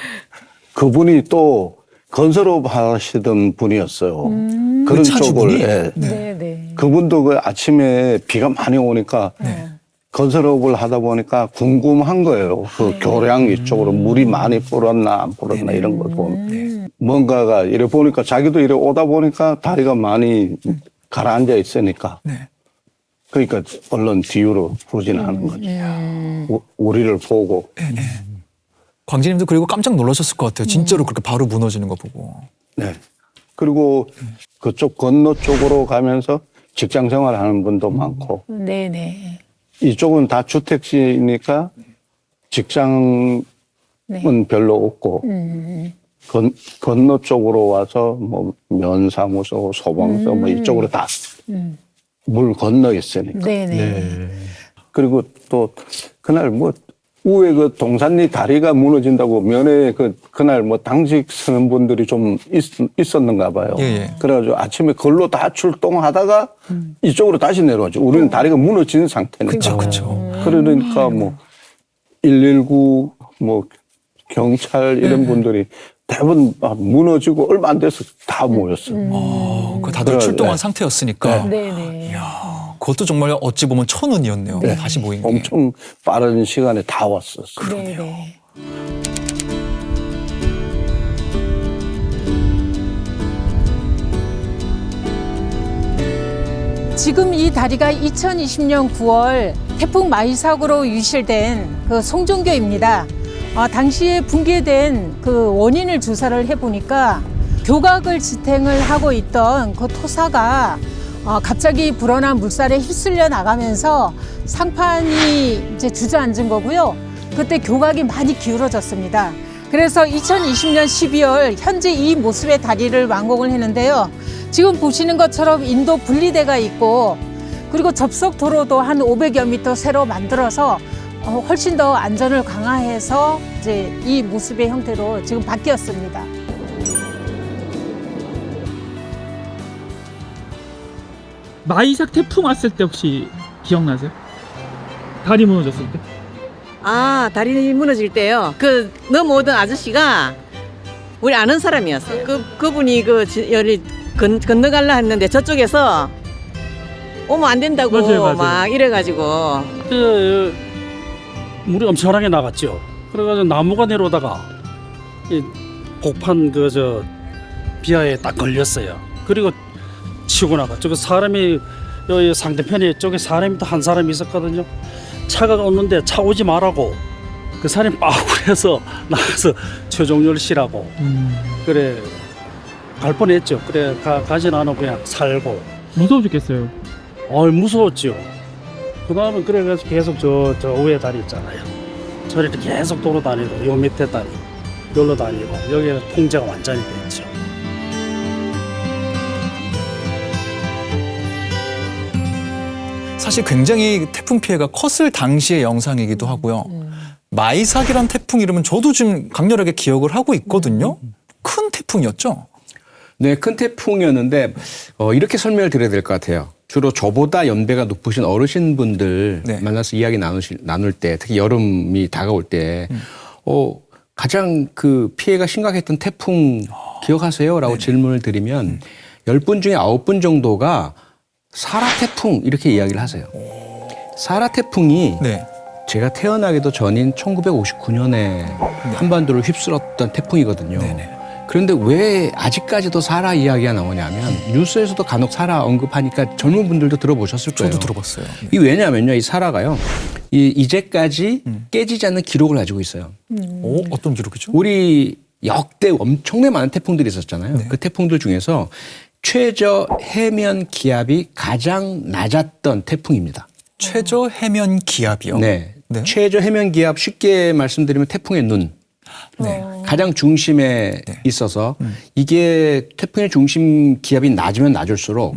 그분이 또 건설업 하시던 분이었어요. 그런 차주분이? 쪽을. 예. 네, 네. 그분도 그 아침에 비가 많이 오니까 건설업을 하다 보니까 궁금한 거예요. 그 교량 이쪽으로 물이 많이 불었나 안 불었나 이런 걸 보면. 뭔가가 이래 보니까 자기도 이래 오다 보니까 다리가 많이 가라앉아 있으니까. 네. 그러니까 얼른 뒤로 후진하는 거죠. 우리를 보고. 광진 님도 그리고 깜짝 놀라셨을 것 같아요. 진짜로 그렇게 바로 무너지는 거 보고. 네. 그리고 그쪽 건너 쪽으로 가면서 직장 생활하는 분도 많고. 네, 네. 이쪽은 다 주택지니까 직장은 네. 별로 없고 건너 쪽으로 와서 뭐 면사무소, 소방서 뭐 이쪽으로 다 물 건너 있으니까. 네, 네. 그리고 또 그날 뭐 우에 그 동산리 다리가 무너진다고 면회 그날 뭐 당직 서는 분들이 좀 있었는가 봐요. 예. 그래가지고 아침에 걸로 다 출동하다가 이쪽으로 다시 내려오죠. 우리는 다리가 무너진 상태니까. 그렇죠. 그러니까 뭐 119, 뭐 경찰 이런 분들이 대부분 무너지고 얼마 안 돼서 다 모였어요. 다들 그래, 출동한 네. 상태였으니까. 네, 네. 그것도 정말 어찌 보면 천운이었네요. 다시 모인 게. 엄청 빠른 시간에 다 왔었어요. 네, 네. 지금 이 다리가 2020년 9월 태풍 마이삭으로 유실된 그 송정교입니다. 당시에 붕괴된 그 원인을 조사를 해보니까 교각을 지탱을 하고 있던 그 토사가 갑자기 불어난 물살에 휩쓸려 나가면서 상판이 이제 주저앉은 거고요. 그때 교각이 많이 기울어졌습니다. 그래서 2020년 12월 현재 이 모습의 다리를 완공을 했는데요. 지금 보시는 것처럼 인도 분리대가 있고 그리고 접속 도로도 한 500여 미터 새로 만들어서 훨씬 더 안전을 강화해서 이제 이 모습의 형태로 지금 바뀌었습니다. 마이삭 태풍 왔을 때 혹시 기억나세요? 다리 무너졌을 때? 아, 다리 무너질 때요. 그 넘어오던 아저씨가 우리 아는 사람이었어요. 그분이 여기 건너갈라 했는데 저쪽에서 오면 안 된다고 맞아요. 막 이래가지고 물이 엄청나게 나갔죠. 그래가지고 나무가 내려오다가 이 복판 비하에 딱 걸렸어요. 그리고 치고 나갔죠. 그 사람이 여기 상대편에 쪽에 사람이 또 한 사람이 있었거든요. 차가 오는데 차 오지 말라고 그 사람이 빠꾸해서 나가서 최종열 씨라고 그래 갈 뻔했죠. 그래 가진 않아 그냥 살고. 무서워 죽겠어요. 무서웠죠. 그 다음에 그래가지고 계속 저 위에 다리 있잖아요. 저리 계속 돌아다니고 요 밑에 다리 여기로 다니고 여기는 통제가 완전히 됐죠. 사실 굉장히 태풍 피해가 컸을 당시의 영상이기도 하고요. 마이삭이란 태풍 이름은 저도 지금 강렬하게 기억을 하고 있거든요. 큰 태풍이었죠? 네, 큰 태풍이었는데 이렇게 설명을 드려야 될 것 같아요. 주로 저보다 연배가 높으신 어르신분들 네. 만나서 이야기 나눌 때, 특히 여름이 다가올 때 가장 그 피해가 심각했던 태풍 기억하세요? 라고 질문을 드리면 10분 중에 9분 정도가 사라 태풍 이렇게 이야기를 하세요. 사라 태풍이 네. 제가 태어나기도 전인 1959년에 한반도를 휩쓸었던 태풍이거든요. 네네. 그런데 왜 아직까지도 사라 이야기가 나오냐면 뉴스에서도 간혹 사라 언급하니까 젊은 분들도 들어보셨을 거예요. 저도 들어봤어요. 이 왜냐면요, 이 사라가요, 이제까지 깨지지 않는 기록을 가지고 있어요. 어떤 기록이죠? 우리 역대 엄청나게 많은 태풍들이 있었잖아요. 그 태풍들 중에서 최저 해면 기압이 가장 낮았던 태풍입니다. 최저 해면 기압이요? 네. 네. 최저 해면 기압 쉽게 말씀드리면 태풍의 눈. 네. 가장 중심에 있어서 이게 태풍의 중심 기압이 낮으면 낮을수록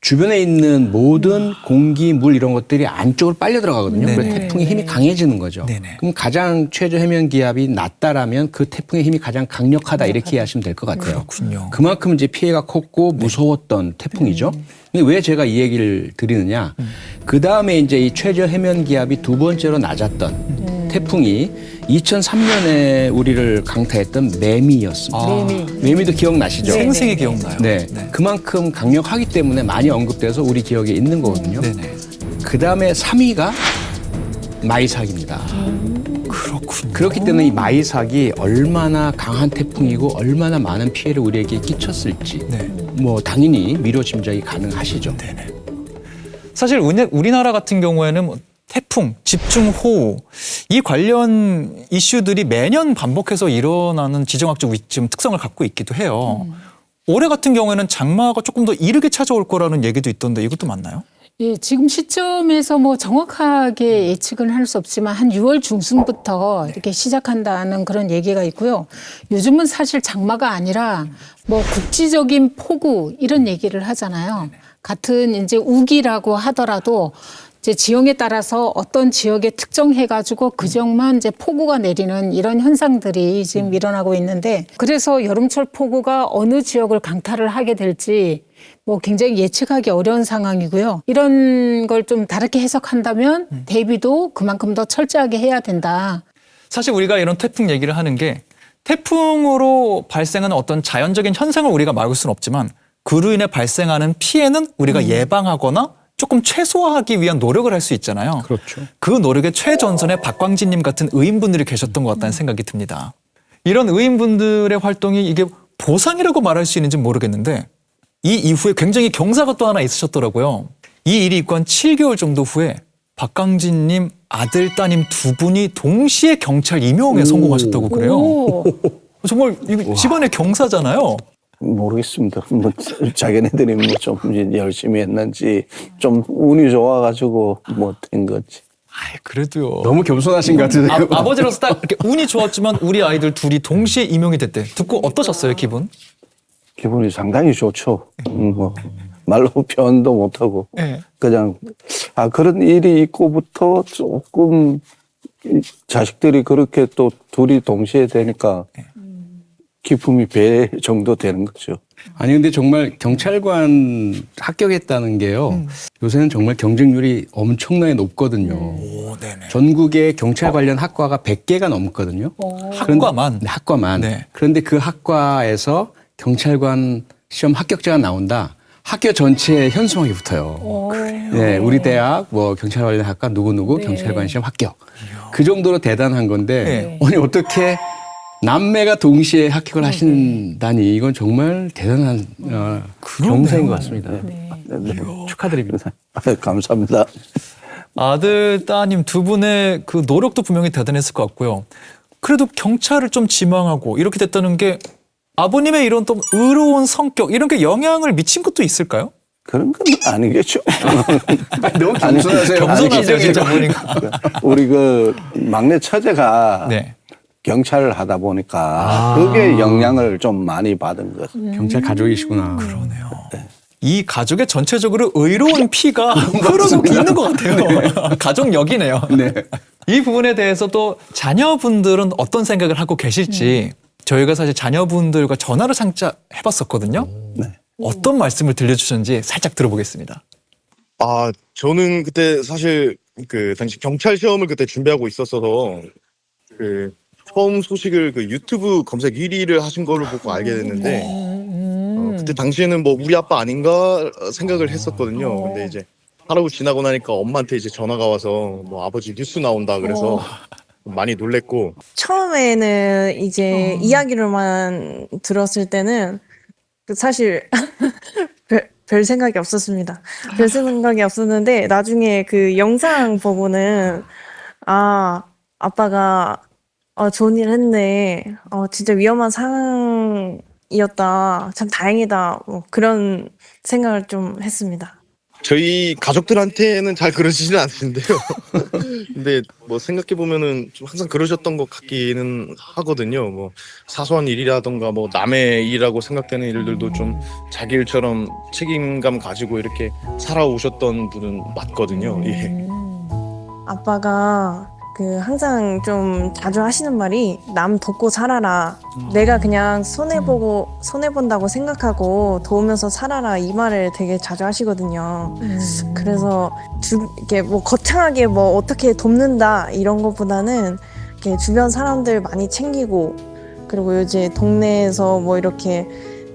주변에 있는 모든 공기, 물 이런 것들이 안쪽으로 빨려 들어가거든요. 그래서 태풍의 힘이 강해지는 거죠. 네네. 그럼 가장 최저 해면 기압이 낮다라면 그 태풍의 힘이 가장 강력하다 이렇게 이해하시면 될 것 같아요. 그렇군요. 그만큼 이제 피해가 컸고 무서웠던 태풍이죠. 근데 왜 제가 이 얘기를 드리느냐? 그 다음에 이제 이 최저 해면 기압이 두 번째로 낮았던 태풍이 2003년에 우리를 강타했던 매미였습니다. 매미도 기억나시죠? 생생히 기억나요. 네. 그만큼 강력하기 때문에 많이 언급돼서 우리 기억에 있는 거거든요. 네네. 그 다음에 3위가 마이삭입니다. 그렇군요. 그렇기 때문에 이 마이삭이 얼마나 강한 태풍이고 얼마나 많은 피해를 우리에게 끼쳤을지 네. 뭐 당연히 미뤄 짐작이 가능하시죠. 네네. 사실 우리나라 같은 경우에는 뭐 태풍, 집중호우 이 관련 이슈들이 매년 반복해서 일어나는 지정학적 지금 특성을 갖고 있기도 해요. 올해 같은 경우에는 장마가 조금 더 이르게 찾아올 거라는 얘기도 있던데 이것도 맞나요? 예, 지금 시점에서 뭐 정확하게 예측은 할 수 없지만 한 6월 중순부터 이렇게 시작한다는 그런 얘기가 있고요. 요즘은 사실 장마가 아니라 뭐 국지적인 폭우 이런 얘기를 하잖아요. 같은 이제 우기라고 하더라도 이제 지형에 따라서 어떤 지역에 특정해가지고 그 지역만 이제 폭우가 내리는 이런 현상들이 지금 일어나고 있는데 그래서 여름철 폭우가 어느 지역을 강타를 하게 될지 뭐 굉장히 예측하기 어려운 상황이고요. 이런 걸 좀 다르게 해석한다면 대비도 그만큼 더 철저하게 해야 된다. 사실 우리가 이런 태풍 얘기를 하는 게 태풍으로 발생하는 어떤 자연적인 현상을 우리가 막을 수는 없지만 그로 인해 발생하는 피해는 우리가 예방하거나 조금 최소화하기 위한 노력을 할 수 있잖아요. 그렇죠. 그 노력의 최전선에 박광진님 같은 의인분들이 계셨던 것 같다는 생각이 듭니다. 이런 의인분들의 활동이 이게 보상이라고 말할 수 있는지 모르겠는데 이 이후에 굉장히 경사가 또 하나 있으셨더라고요. 이 일이 있고 한 7개월 정도 후에 박강진님 아들, 따님 두 분이 동시에 경찰 임용에 성공하셨다고 그래요. 오. 정말 이거 집안의 경사잖아요. 모르겠습니다. 뭐 자기네들이 뭐 좀 열심히 했는지 좀 운이 좋아가지고 뭐 된 거지. 아이, 그래도요. 너무 겸손하신 것 같은데요. 아버지로서 딱 이렇게 운이 좋았지만 우리 아이들 둘이 동시에 임용이 됐대. 듣고 어떠셨어요, 기분? 기분이 상당히 좋죠. 뭐 말로 표현도 못하고 네. 그냥 그런 일이 있고부터 조금 자식들이 그렇게 또 둘이 동시에 되니까 기쁨이 배 정도 되는 거죠. 아니 근데 정말 경찰관 합격했다는 게요. 요새는 정말 경쟁률이 엄청나게 높거든요. 오, 네네. 전국에 경찰 관련 학과가 100개가 넘거든요. 학과만. 네, 학과만. 네. 그런데 그 학과에서 경찰관 시험 합격자가 나온다. 학교 전체에 현수막이 붙어요. 네, 우리 대학 뭐 경찰 관련 학과 누구누구 경찰관 시험 합격. 그 정도로 대단한 건데 아니 어떻게 남매가 동시에 합격을 하신다니 이건 정말 대단한 경사인 것 같습니다. 네, 축하드립니다. 감사합니다. 아들, 따님 두 분의 그 노력도 분명히 대단했을 것 같고요. 그래도 경찰을 좀 지망하고 이렇게 됐다는 게 아버님의 이런 또 의로운 성격 이런 게 영향을 미친 것도 있을까요? 그런 건 아니겠죠. 너무 겸손하세요. 겸손하세요, 진짜 보니까. 우리 그 막내 처제가 네. 경찰을 하다 보니까 그게 영향을 좀 많이 받은 것 같아요. 경찰 가족이시구나. 그러네요. 이 가족의 전체적으로 의로운 피가 흐르고 있는 것 같아요. 가족력이네요. 네. 이 부분에 대해서 또 자녀분들은 어떤 생각을 하고 계실지 저희가 사실 자녀분들과 전화를 살짝 해봤었거든요. 네. 어떤 말씀을 들려주셨는지 살짝 들어보겠습니다. 저는 그때 사실 그 당시 경찰 시험을 그때 준비하고 있었어서 그 처음 소식을 그 유튜브 검색 1위를 하신 거를 보고 알게 됐는데 그때 당시에는 뭐 우리 아빠 아닌가 생각을 했었거든요. 근데 이제 하루 지나고 나니까 엄마한테 이제 전화가 와서 뭐 아버지 뉴스 나온다 그래서 많이 놀랬고 처음에는 이제 이야기로만 들었을 때는 사실 별 생각이 없었습니다. 별 생각이 없었는데 나중에 그 영상 보고는 아빠가 좋은 일 했네. 진짜 위험한 상황이었다. 참 다행이다. 뭐 그런 생각을 좀 했습니다. 저희 가족들한테는 잘 그러시지는 않으신데요. 근데 뭐 생각해 보면은 좀 항상 그러셨던 것 같기는 하거든요. 뭐 사소한 일이라던가 뭐 남의 일이라고 생각되는 일들도 좀 자기 일처럼 책임감 가지고 이렇게 살아오셨던 분은 맞거든요. 예. 아빠가 그 항상 좀 자주 하시는 말이 남 돕고 살아라. 내가 그냥 손해본다고 생각하고 도우면서 살아라. 이 말을 되게 자주 하시거든요. 그래서 이렇게 뭐 거창하게 뭐 어떻게 돕는다 이런 것보다는 이렇게 주변 사람들 많이 챙기고 그리고 이제 동네에서 뭐 이렇게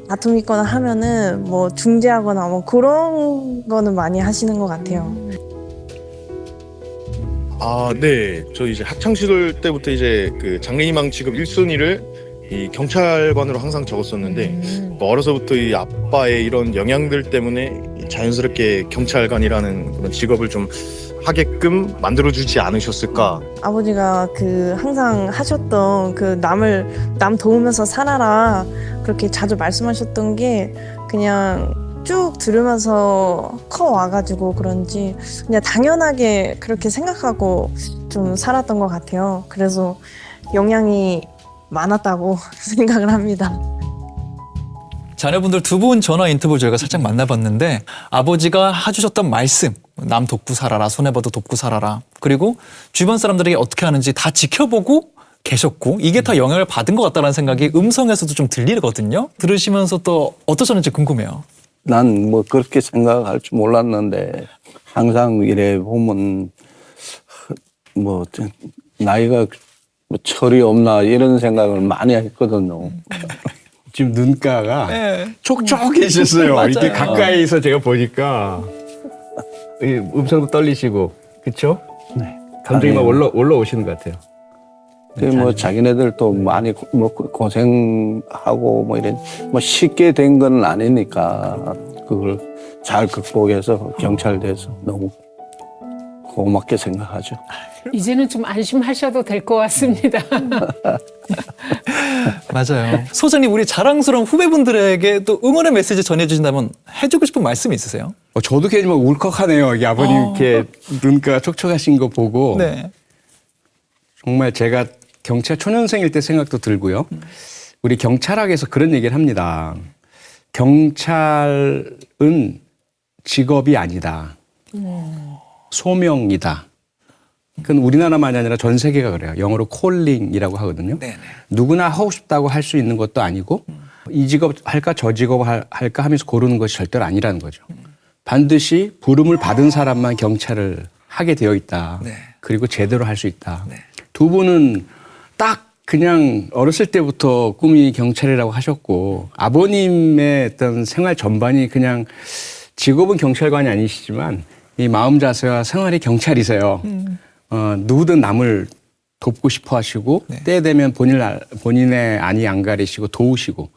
다툼 있거나 하면은 뭐 중재하거나 뭐 그런 거는 많이 하시는 것 같아요. 네. 저 이제 학창 시절 때부터 이제 그 장래희망 직업 1순위를 이 경찰관으로 항상 적었었는데 뭐 어려서부터 이 아빠의 이런 영향들 때문에 자연스럽게 경찰관이라는 그런 직업을 좀 하게끔 만들어주지 않으셨을까. 아버지가 그 항상 하셨던 그 남 도우면서 살아라 그렇게 자주 말씀하셨던 게 그냥 쭉 들으면서 커와가지고 그런지 그냥 당연하게 그렇게 생각하고 좀 살았던 것 같아요. 그래서 영향이 많았다고 생각을 합니다. 자녀분들 두 분 전화 인터뷰 저희가 살짝 만나봤는데 아버지가 해주셨던 말씀 남 돕고 살아라 손해봐도 돕고 살아라 그리고 주변 사람들에게 어떻게 하는지 다 지켜보고 계셨고 이게 다 영향을 받은 것 같다는 생각이 음성에서도 좀 들리거든요. 들으시면서 또 어떠셨는지 궁금해요. 난 뭐 그렇게 생각할 줄 몰랐는데 항상 이래 보면 뭐 나이가 뭐 철이 없나 이런 생각을 많이 했거든요. 지금 눈가가 촉촉해졌어요. 이렇게 가까이서 제가 보니까 음성도 떨리시고 그렇죠? 네. 감정이 막 올라오시는 것 같아요. 뭐 자기네들도 많이 뭐 고생하고 뭐 이런 뭐 쉽게 된 건 아니니까 그걸 잘 극복해서 경찰 돼서 너무 고맙게 생각하죠. 이제는 좀 안심하셔도 될 것 같습니다. 맞아요. 소장님, 우리 자랑스러운 후배분들에게 또 응원의 메시지 전해주신다면 해주고 싶은 말씀이 있으세요? 저도 괜히 막 울컥하네요. 이 아버님 이렇게 눈가가 촉촉하신 거 보고. 네. 정말 제가 경찰 초년생일 때 생각도 들고요. 우리 경찰학에서 그런 얘기를 합니다. 경찰은 직업이 아니다. 소명이다. 그건 우리나라만이 아니라 전 세계가 그래요. 영어로 콜링이라고 하거든요. 네네. 누구나 하고 싶다고 할 수 있는 것도 아니고 이 직업 할까 저 직업 할까 하면서 고르는 것이 절대로 아니라는 거죠. 반드시 부름을 받은 사람만 경찰을 하게 되어 있다. 네. 그리고 제대로 할 수 있다. 네. 두 분은 딱 그냥 어렸을 때부터 꿈이 경찰이라고 하셨고 아버님의 어떤 생활 전반이 그냥 직업은 경찰관이 아니시지만 이 마음 자세와 생활이 경찰이세요. 누구든 남을 돕고 싶어 하시고 네. 때 되면 본인의 안위 안 가리시고 도우시고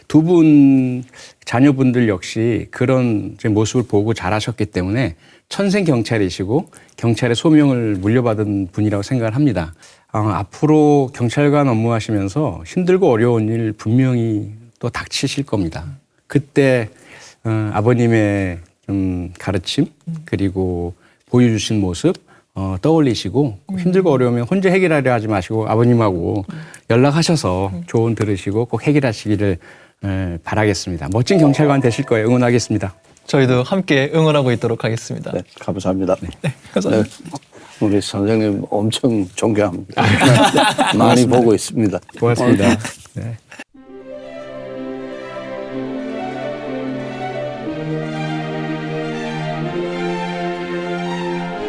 두 분 자녀분들 역시 그런 이제 모습을 보고 자라셨기 때문에 천생 경찰이시고 경찰의 소명을 물려받은 분이라고 생각을 합니다. 앞으로 경찰관 업무하시면서 힘들고 어려운 일 분명히 또 닥치실 겁니다. 그때 아버님의 좀 가르침 그리고 보여주신 모습 떠올리시고 힘들고 어려우면 혼자 해결하려 하지 마시고 아버님하고 연락하셔서 조언 들으시고 꼭 해결하시기를 바라겠습니다. 멋진 경찰관 되실 거예요. 응원하겠습니다. 저희도 함께 응원하고 있도록 하겠습니다. 네, 감사합니다. 네, 감사합니다. 우리 선생님 엄청 존경합니다. 많이 보고 있습니다. 고맙습니다. 네.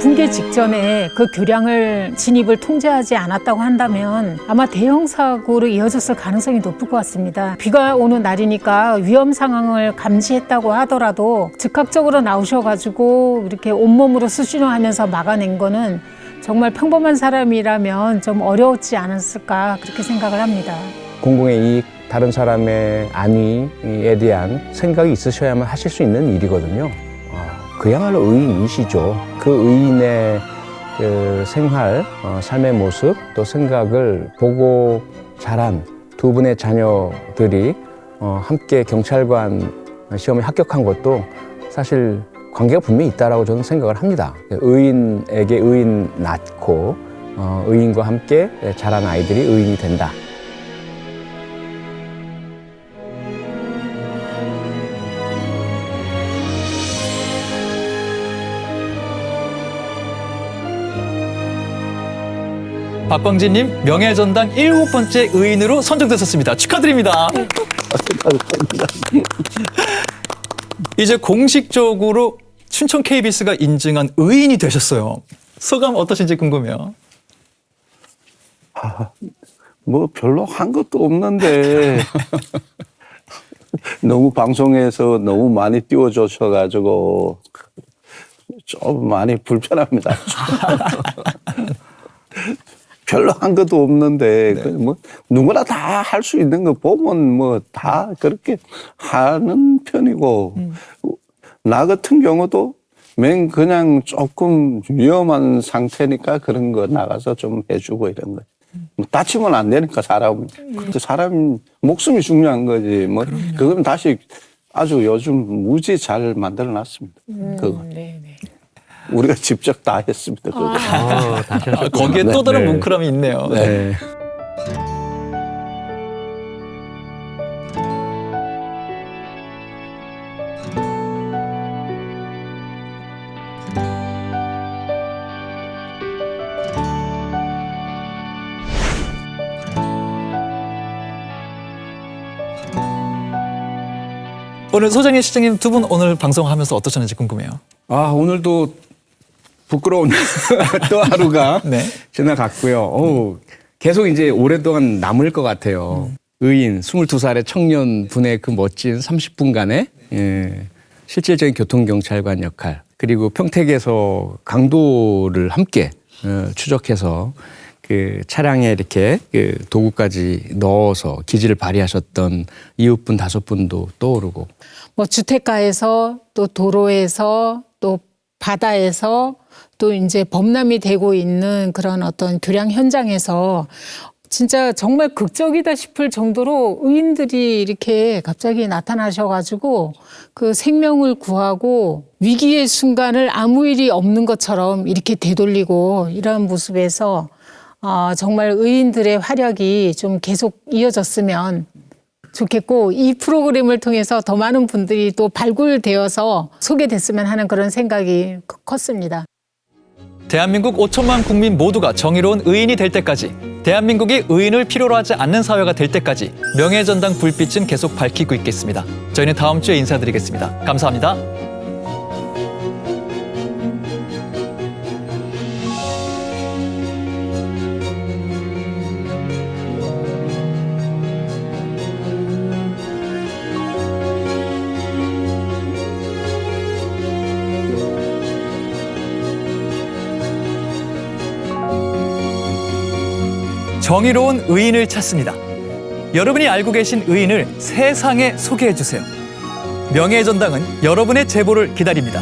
붕괴 직전에 그 교량을 진입을 통제하지 않았다고 한다면 아마 대형 사고로 이어졌을 가능성이 높을 것 같습니다. 비가 오는 날이니까 위험 상황을 감지했다고 하더라도 즉각적으로 나오셔가지고 이렇게 온몸으로 수신호하면서 막아낸 거는 정말 평범한 사람이라면 좀 어려웠지 않았을까 그렇게 생각을 합니다. 공공의 이익, 다른 사람의 안위에 대한 생각이 있으셔야만 하실 수 있는 일이거든요. 그야말로 의인이시죠. 그 의인의 그 생활, 삶의 모습, 또 생각을 보고 자란 두 분의 자녀들이 함께 경찰관 시험에 합격한 것도 사실 관계가 분명히 있다라고 저는 생각을 합니다. 의인에게 의인 낳고 의인과 함께 자란 아이들이 의인이 된다. 박광진님 명예전당 7번째 의인으로 선정되셨습니다. 축하드립니다. 이제 공식적으로 춘천 KBS가 인증한 의인이 되셨어요. 소감 어떠신지 궁금해요. 뭐 별로 한 것도 없는데 너무 방송에서 너무 많이 띄워주셔가지고 좀 많이 불편합니다. 별로 한 것도 없는데 네. 뭐 누구나 다 할 수 있는 거 보면 뭐 다 그렇게 하는 편이고 나 같은 경우도 그냥 조금 위험한 상태니까 그런 거 나가서 좀 해주고 이런 거. 뭐 다치면 안 되니까 사람 목숨이 중요한 거지 뭐 그건 다시 아주 요즘 무지 잘 만들어놨습니다. 그거. 네네. 우리가 직접 다 했습니다. 그거. 거기에 또 다른 네. 뭉클함이 있네요. 네. 오늘 소장님, 시장님 두 분 오늘 방송하면서 어떠셨는지 궁금해요. 오늘도 부끄러운 또 하루가 네. 지나갔고요. 계속 이제 오랫동안 남을 것 같아요. 의인 22살의 청년 분의 그 멋진 30분간의 실질적인 교통경찰관 역할 그리고 평택에서 강도를 함께 추적해서 그 차량에 이렇게 그 도구까지 넣어서 기지를 발휘하셨던 이웃분 5분도 떠오르고 뭐 주택가에서 또 도로에서 또 바다에서 또 이제 범람이 되고 있는 그런 어떤 교량 현장에서 진짜 정말 극적이다 싶을 정도로 의인들이 이렇게 갑자기 나타나셔가지고 그 생명을 구하고 위기의 순간을 아무 일이 없는 것처럼 이렇게 되돌리고 이런 모습에서 정말 의인들의 활약이 좀 계속 이어졌으면 좋겠고 이 프로그램을 통해서 더 많은 분들이 또 발굴되어서 소개됐으면 하는 그런 생각이 컸습니다. 대한민국 5천만 국민 모두가 정의로운 의인이 될 때까지, 대한민국이 의인을 필요로 하지 않는 사회가 될 때까지 명예전당 불빛은 계속 밝히고 있겠습니다. 저희는 다음 주에 인사드리겠습니다. 감사합니다. 정의로운 의인을 찾습니다. 여러분이 알고 계신 의인을 세상에 소개해 주세요. 명예의 전당은 여러분의 제보를 기다립니다.